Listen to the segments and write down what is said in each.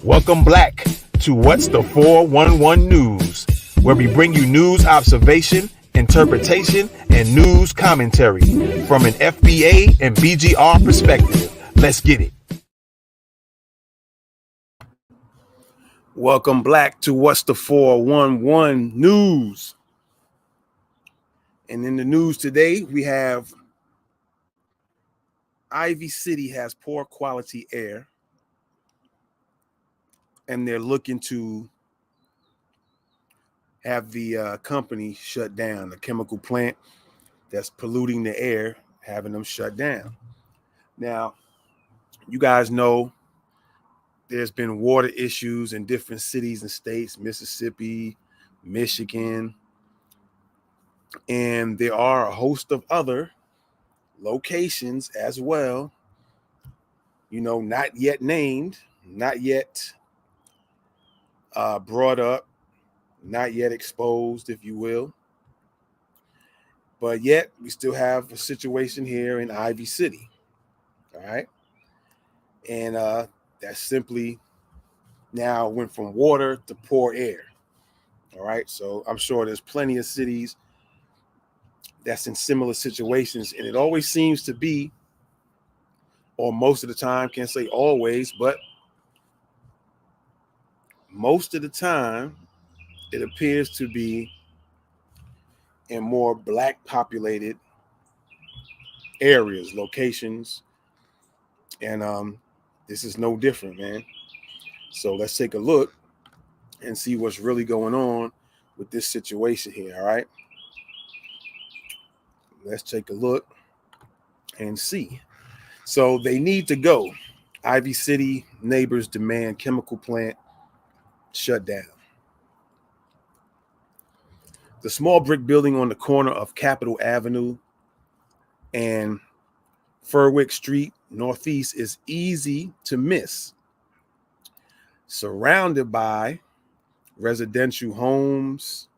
Welcome back to What's the 411 News, where we bring you news observation, interpretation, and news commentary from an FBA and BGR perspective. Let's get it. Welcome back to What's the 411 News. And in the news today, we have Ivy City has poor quality air, and they're looking to have the company shut down, the chemical plant that's polluting the air, having them shut down. Now, you guys know there's been water issues in different cities and states, Mississippi, Michigan, and there are a host of other locations as well, not yet named, not yet brought up, not yet exposed, if you will. But yet we still have a situation here in Ivy City. All right. And that simply now went from water to poor air. All right. So I'm sure there's plenty of cities that's in similar situations. And it always seems to be, or most of the time, can't say always, but most of the time, it appears to be in more Black populated areas, locations. And this is no different, man. So let's take a look and see what's really going on with this situation here. All right. Let's take a look and see. So they need to go. Ivy City neighbors demand chemical plant shut down. The small brick building on the corner of Capitol Avenue and Furwick Street Northeast is easy to miss. Surrounded by residential homes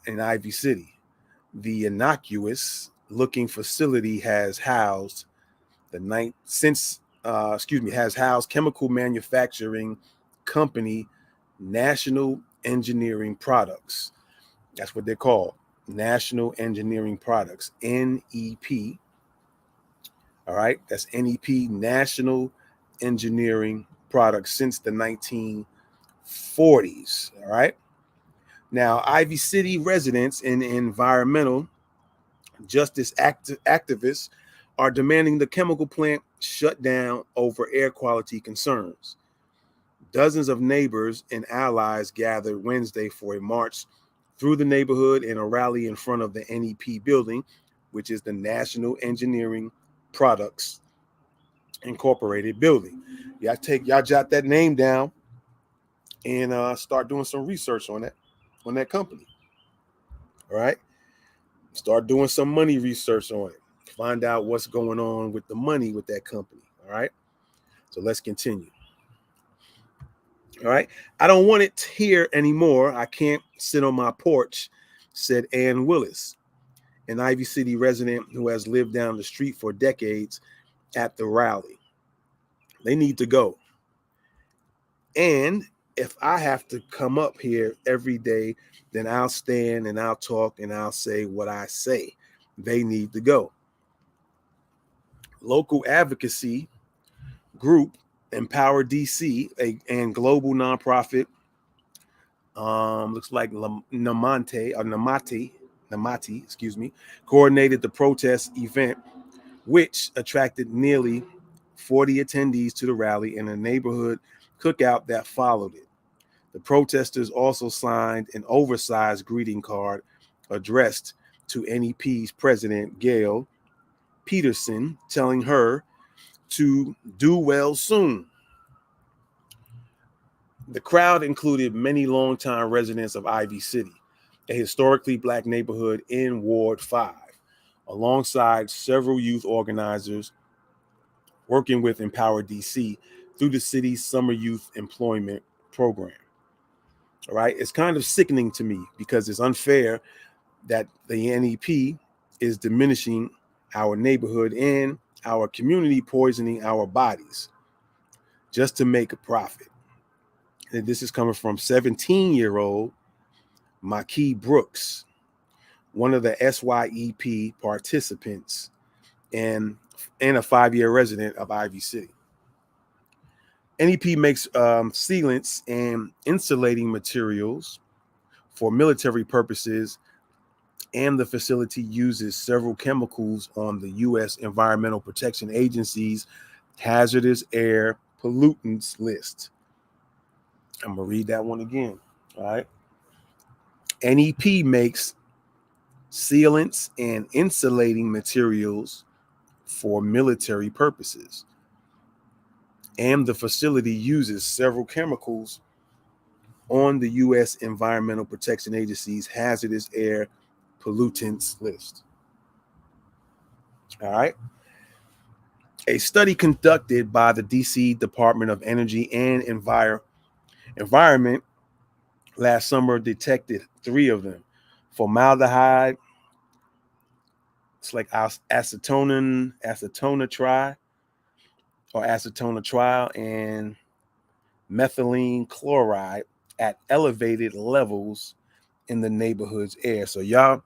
in Ivy City, the innocuous looking facility has housed chemical manufacturing company National Engineering Products. That's what they're called, National Engineering Products, NEP. All right, that's NEP, National Engineering Products, since the 1940s. All right. Now, Ivy City residents and environmental justice activists are demanding the chemical plant shut down over air quality concerns. Dozens of neighbors and allies gathered Wednesday for a march through the neighborhood and a rally in front of the NEP building, which is the National Engineering Products Incorporated building. Y'all jot that name down and start doing some research on that company. All right. Start doing some money research on it. Find out what's going on with the money with that company. All right. So let's continue. All right. I don't want it here anymore. I can't sit on my porch, said Ann Willis, an Ivy City resident who has lived down the street for decades, at the rally. They need to go. And if I have to come up here every day, then I'll stand and I'll talk and I'll say what I say. They need to go. Local advocacy group Empower DC, and global nonprofit, looks like Namati, coordinated the protest event, which attracted nearly 40 attendees to the rally and a neighborhood cookout that followed it. The protesters also signed an oversized greeting card addressed to NEP's president, Gail Peterson, telling her to do well soon. The crowd included many longtime residents of Ivy City, a historically Black neighborhood in Ward 5, alongside several youth organizers working with Empower DC through the city's summer youth employment program. All right. It's kind of sickening to me because it's unfair that the NEP is diminishing our neighborhood and our community, poisoning our bodies. just to make a profit. And this is coming from 17-year-old Makee Brooks, one of the SYEP participants and a 5-year resident of Ivy City. NEP makes sealants and insulating materials for military purposes, and the facility uses several chemicals on the U.S. Environmental Protection Agency's hazardous air pollutants list. I'm going to read that one again. All right. NEP makes sealants and insulating materials for military purposes, and the facility uses several chemicals on the U.S. Environmental Protection Agency's hazardous air pollutants list. All right. A study conducted by the DC Department of Energy and Environment last summer detected 3 of them: formaldehyde, it's like acetonitride, and methylene chloride at elevated levels in the neighborhood's air. So y'all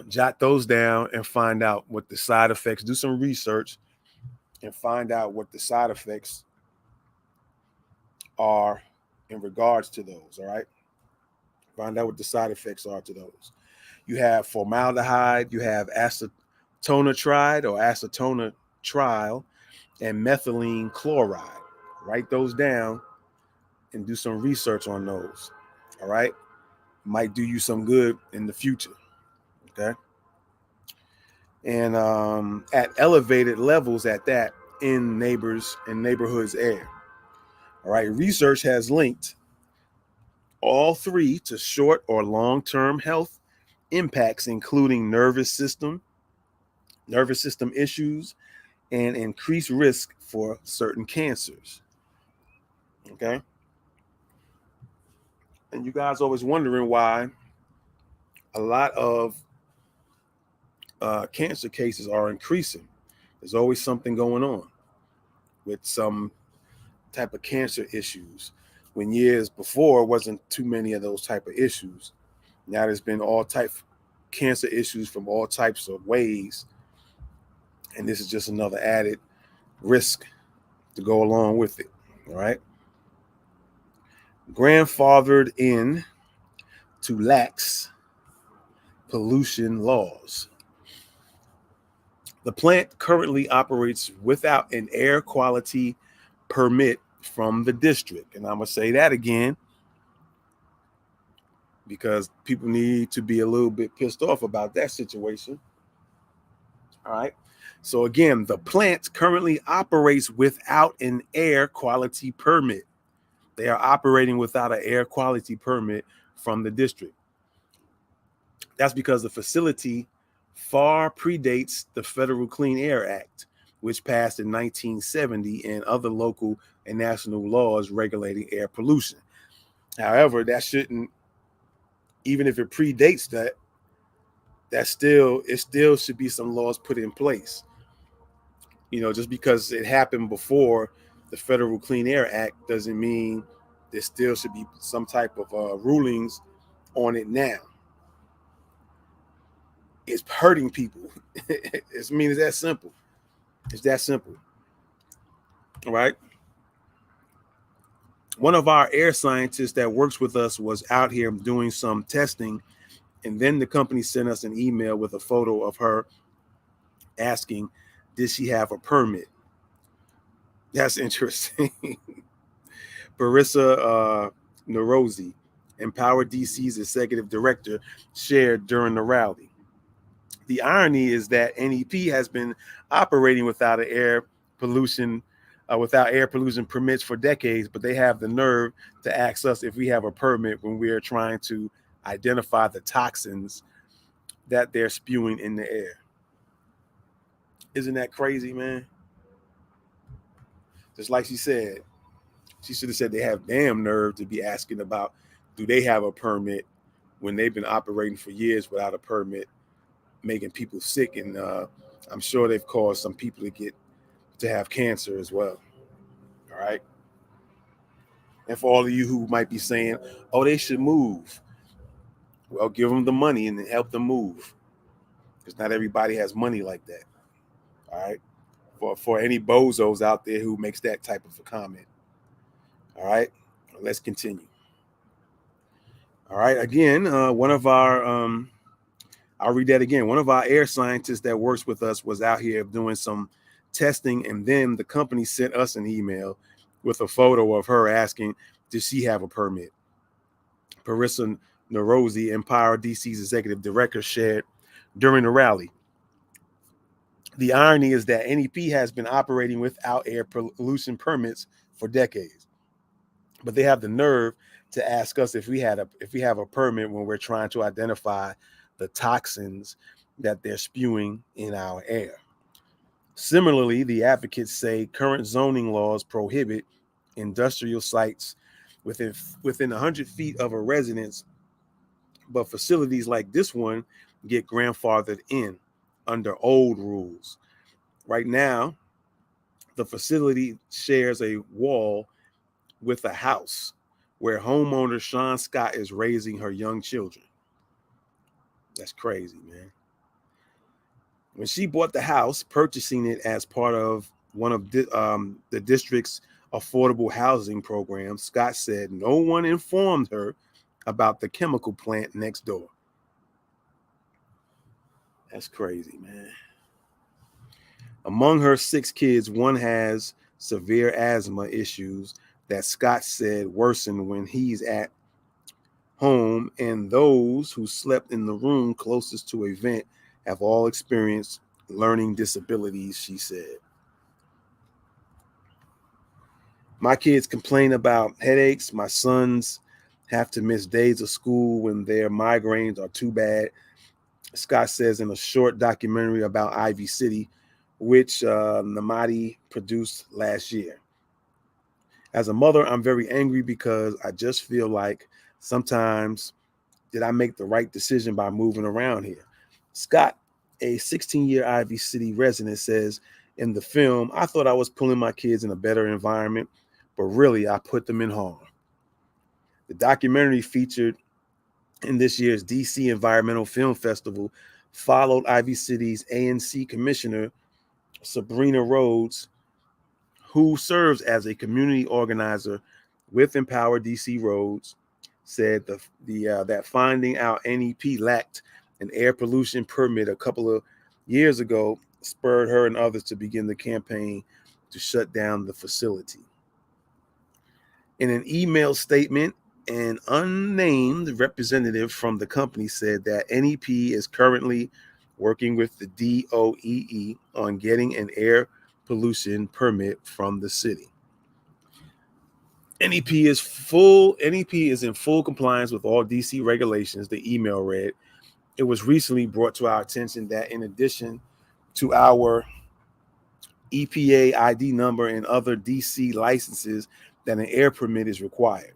jot those down and find out what the side effects, do some research and find out what the side effects are in regards to those. All right. Find out what the side effects are to those. You have formaldehyde, you have acetonitride or acetonitride, and methylene chloride. Write those down and do some research on those. All right. Might do you some good in the future. Okay. And at elevated levels at that in neighborhoods air. All right. Research has linked all 3 to short or long-term health impacts, including nervous system issues, and increased risk for certain cancers. Okay. And you guys always wondering why a lot of cancer cases are increasing. There's always something going on with some type of cancer issues. When years before wasn't too many of those type of issues. Now there's been all type of cancer issues from all types of ways, and this is just another added risk to go along with it. All right. Grandfathered in to lax pollution laws. The plant currently operates without an air quality permit from the district. And I'm going to say that again because people need to be a little bit pissed off about that situation. All right. So again, the plant currently operates without an air quality permit. They are operating without an air quality permit from the district. That's because the facility far predates the Federal Clean Air Act, which passed in 1970, and other local and national laws regulating air pollution. However, that shouldn't, even if it predates that, it still should be some laws put in place. You know, just because it happened before the Federal Clean Air Act doesn't mean there still should be some type of rulings on it now. It's hurting people. It's that simple. It's that simple. All right. One of our air scientists that works with us was out here doing some testing, and then the company sent us an email with a photo of her asking, did she have a permit? That's interesting. Barissa Norozi, Empower DC's executive director, shared during the rally. The irony is that NEP has been operating without air pollution permits for decades, but they have the nerve to ask us if we have a permit when we are trying to identify the toxins that they're spewing in the air. Isn't that crazy, man? Just like she said, she should have said they have damn nerve to be asking about, do they have a permit when they've been operating for years without a permit, making people sick, and I'm sure they've caused some people to have cancer as well. All right. And for all of you who might be saying, oh, they should move, well, give them the money and help them move, because not everybody has money like that. All right. For any bozos out there who makes that type of a comment. All right. Let's continue. All right. Again, one of our I'll read that again. One of our air scientists that works with us was out here doing some testing, and then the company sent us an email with a photo of her asking, "Does she have a permit?" Parissa Narozi, Empire DC's executive director, shared during the rally. The irony is that NEP has been operating without air pollution permits for decades, but they have the nerve to ask us if we have a permit when we're trying to identify the toxins that they're spewing in our air. Similarly, the advocates say current zoning laws prohibit industrial sites within 100 feet of a residence, but facilities like this one get grandfathered in under old rules. Right now, the facility shares a wall with a house where homeowner Sean Scott is raising her young children. That's crazy, man. When she bought the house, purchasing it as part of one of the district's affordable housing programs, Scott said no one informed her about the chemical plant next door. That's crazy, man. Among her 6 kids, one has severe asthma issues that Scott said worsen when he's at home, and those who slept in the room closest to a vent have all experienced learning disabilities, she said. My kids complain about headaches. My sons have to miss days of school when their migraines are too bad, Scott says in a short documentary about Ivy City, which Namadi produced last year. As a mother, I'm very angry because I just feel like sometimes did I make the right decision by moving around here? Scott, a 16-year Ivy City resident, says in the film, I thought I was pulling my kids in a better environment, but really I put them in harm. The documentary featured in this year's DC Environmental Film Festival followed Ivy City's ANC commissioner, Sabrina Rhodes, who serves as a community organizer with Empower DC Roads, said that finding out NEP lacked an air pollution permit a couple of years ago spurred her and others to begin the campaign to shut down the facility. In an email statement, an unnamed representative from the company said that NEP is currently working with the DOEE on getting an air pollution permit from the city. NEP is in full compliance with all DC regulations, the email read. It was recently brought to our attention that in addition to our EPA ID number and other DC licenses, that an air permit is required.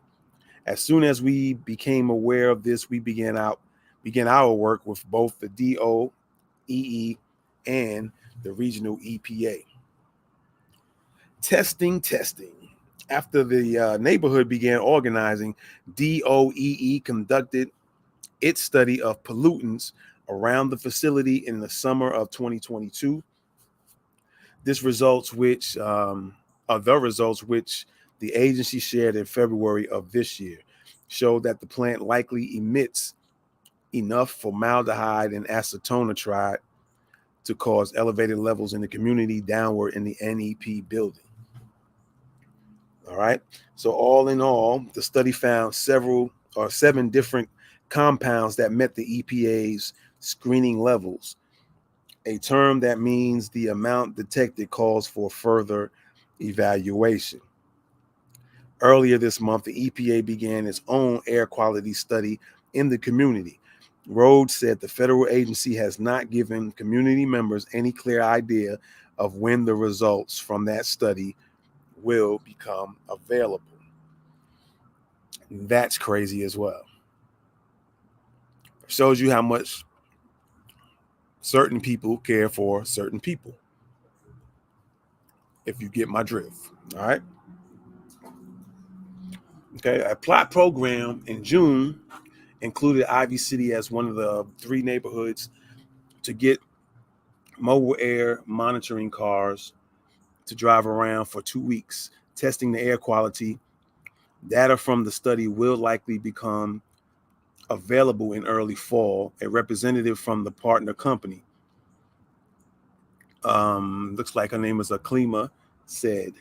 As soon as we became aware of this, we began our work with both the DOEE and the regional EPA. Testing. After the neighborhood began organizing, DOEE conducted its study of pollutants around the facility in the summer of 2022. The results which the agency shared in February of this year showed that the plant likely emits enough formaldehyde and acetonitride to cause elevated levels in the community downward in the NEP building. All right. So all in all, the study found 7 different compounds that met the EPA's screening levels, a term that means the amount detected calls for further evaluation. Earlier this month, the EPA began its own air quality study in the community. Rhodes said the federal agency has not given community members any clear idea of when the results from that study will become available. That's crazy as well. Shows you how much certain people care for certain people. If you get my drift. All right. Okay, a plot program in June included Ivy City as one of the 3 neighborhoods to get mobile air monitoring cars to drive around for 2 weeks, testing the air quality. Data from the study will likely become available in early fall. A representative from the partner company, looks like her name is Aklima, said.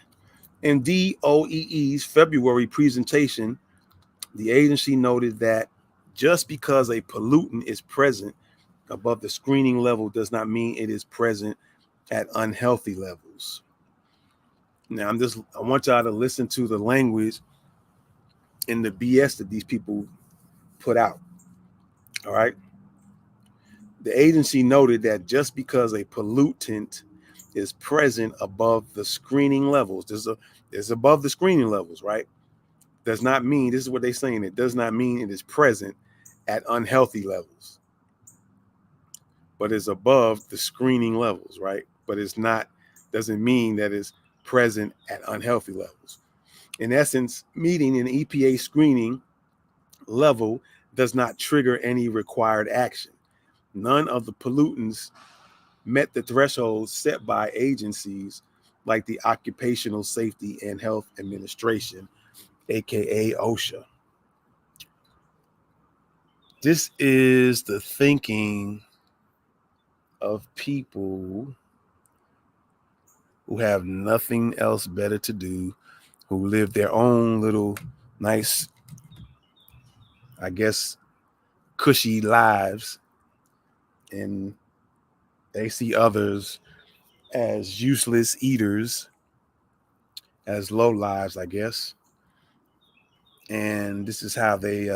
In DOEE's February presentation, the agency noted that just because a pollutant is present above the screening level does not mean it is present at unhealthy levels. Now, I want y'all to listen to the language and the BS that these people put out. All right. The agency noted that just because a pollutant is present above the screening levels, is above the screening levels, right? Does not mean, this is what they're saying, it does not mean it is present at unhealthy levels, but is above the screening levels, right? But it's not, doesn't mean that it's present at unhealthy levels. In essence, meeting an EPA screening level does not trigger any required action. None of the pollutants met the thresholds set by agencies like the Occupational Safety and Health Administration, aka OSHA. This is the thinking of people who have nothing else better to do, who live their own little nice, I guess, cushy lives, and they see others as useless eaters, as low lives, I guess. And this is how they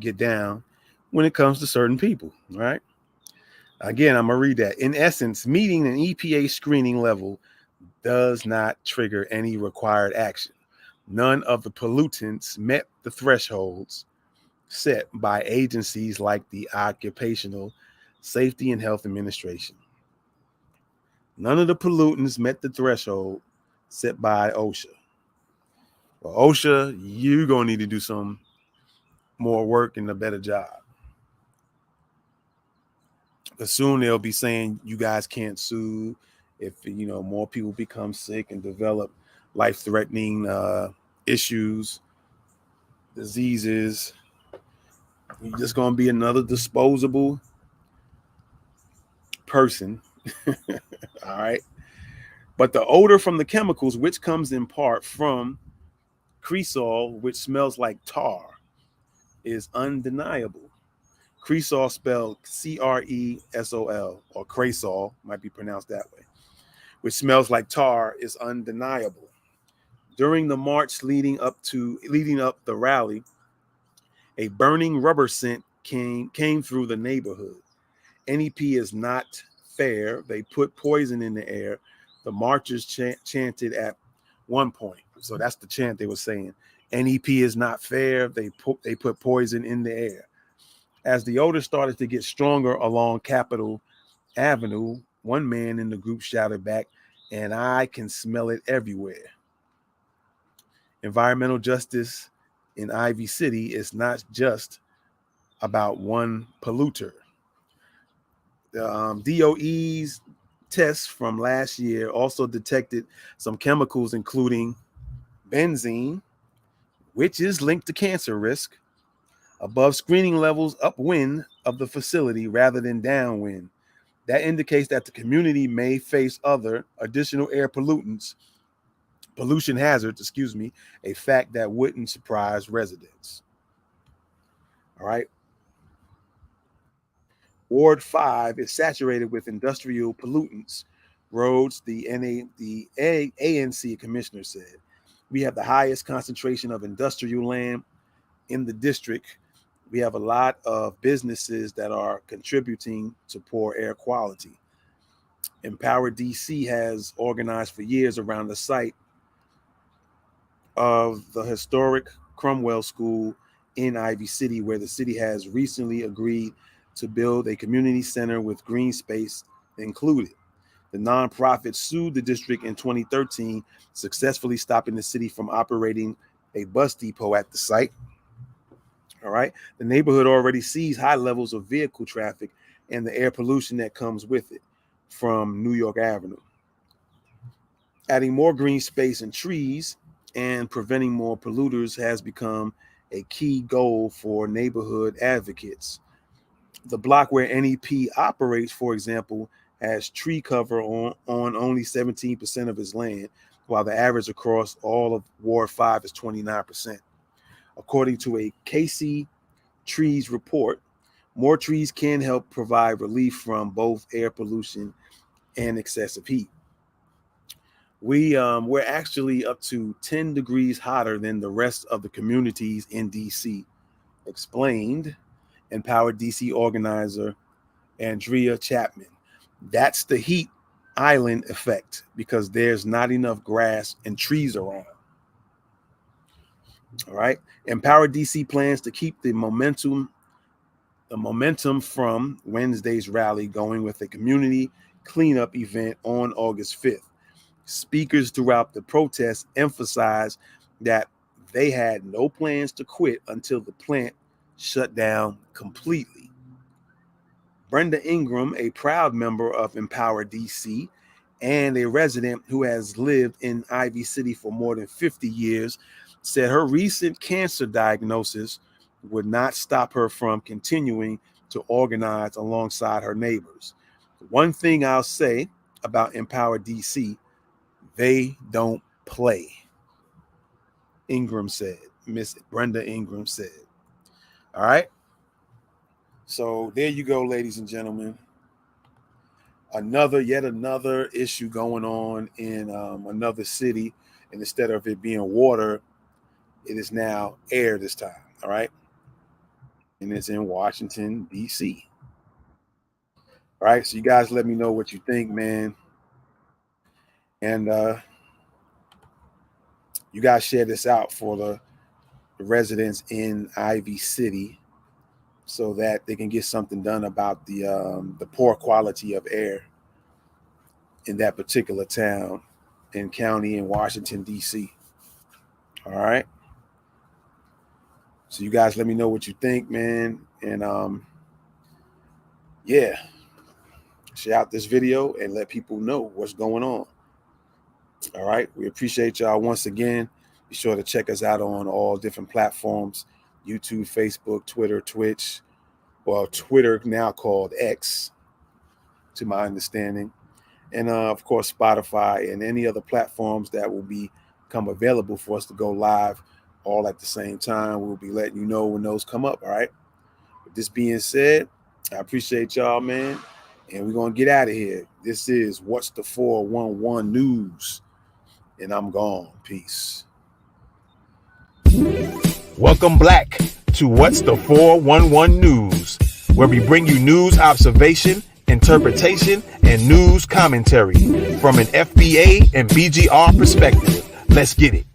get down when it comes to certain people, right? Again, I'm going to read that. In essence, meeting an EPA screening level does not trigger any required action. None of the pollutants met the thresholds set by agencies like the Occupational Safety and Health Administration. None of the pollutants met the threshold set by OSHA. Well, OSHA, you're going to need to do some more work and a better job. But soon they'll be saying you guys can't sue if more people become sick and develop life-threatening issues, diseases. You're just going to be another disposable person. All right. But the odor from the chemicals, which comes in part from cresol, which smells like tar, is undeniable. Cresol, spelled Cresol, or cresol, might be pronounced that way, which smells like tar, is undeniable. During the march leading up the rally, a burning rubber scent came through the neighborhood. NEP is not fair. They put poison in the air. The marchers chanted at one point. So that's the chant they were saying. NEP is not fair. They put poison in the air. As the odor started to get stronger along Capitol Avenue, one man in the group shouted back, "And I can smell it everywhere." Environmental justice in Ivy City is not just about one polluter. DOE's tests from last year also detected some chemicals, including benzene, which is linked to cancer risk, above screening levels upwind of the facility rather than downwind. That indicates that the community may face other additional air pollution hazards, a fact that wouldn't surprise residents. All right. Ward 5 is saturated with industrial pollutants. Rhodes, the ANC commissioner, said, "We have the highest concentration of industrial land in the district. We have a lot of businesses that are contributing to poor air quality. Empower DC has organized for years around the site of the historic Cromwell School in Ivy City, where the city has recently agreed to build a community center with green space included. The nonprofit sued the district in 2013, successfully stopping the city from operating a bus depot at the site. All right. The neighborhood already sees high levels of vehicle traffic and the air pollution that comes with it from New York Avenue. Adding more green space and trees and preventing more polluters has become a key goal for neighborhood advocates. The block where NEP operates, for example, has tree cover on only 17% of its land, while the average across all of Ward 5 is 29%. According to a Casey Trees report, more trees can help provide relief from both air pollution and excessive heat. We're actually up to 10 degrees hotter than the rest of the communities in DC, explained Empower DC organizer Andrea Chapman. That's the heat island effect because there's not enough grass and trees around. All right. Empower DC plans to keep the momentum from Wednesday's rally going with a community cleanup event on August 5th. Speakers throughout the protest emphasized that they had no plans to quit until the plant shut down completely. Brenda Ingram, a proud member of Empower DC and a resident who has lived in Ivy City for more than 50 years, said her recent cancer diagnosis would not stop her from continuing to organize alongside her neighbors. One thing I'll say about Empower DC, they don't play, Ingram said. Miss Brenda Ingram said. All right. So there you go, ladies and gentlemen. Yet another issue going on in another city. And instead of it being water, it is now air this time. All right. And it's in Washington, D.C. All right. So you guys let me know what you think, man. And you guys share this out for the residents in Ivy City so that they can get something done about the poor quality of air in that particular town and county in Washington, D.C. All right. So you guys let me know what you think, man. And yeah, share out this video and let people know what's going on. All right. We appreciate y'all once again. Be sure to check us out on all different platforms: YouTube, Facebook, Twitter, Twitch. Well, Twitter now called X, to my understanding. And of course, Spotify and any other platforms that will become available for us to go live all at the same time. We'll be letting you know when those come up. All right. With this being said, I appreciate y'all, man. And we're going to get out of here. This is What's the 411 News. And I'm gone. Peace. Welcome back to What's the 411 News, where we bring you news observation, interpretation, and news commentary from an FBA and BGR perspective. Let's get it.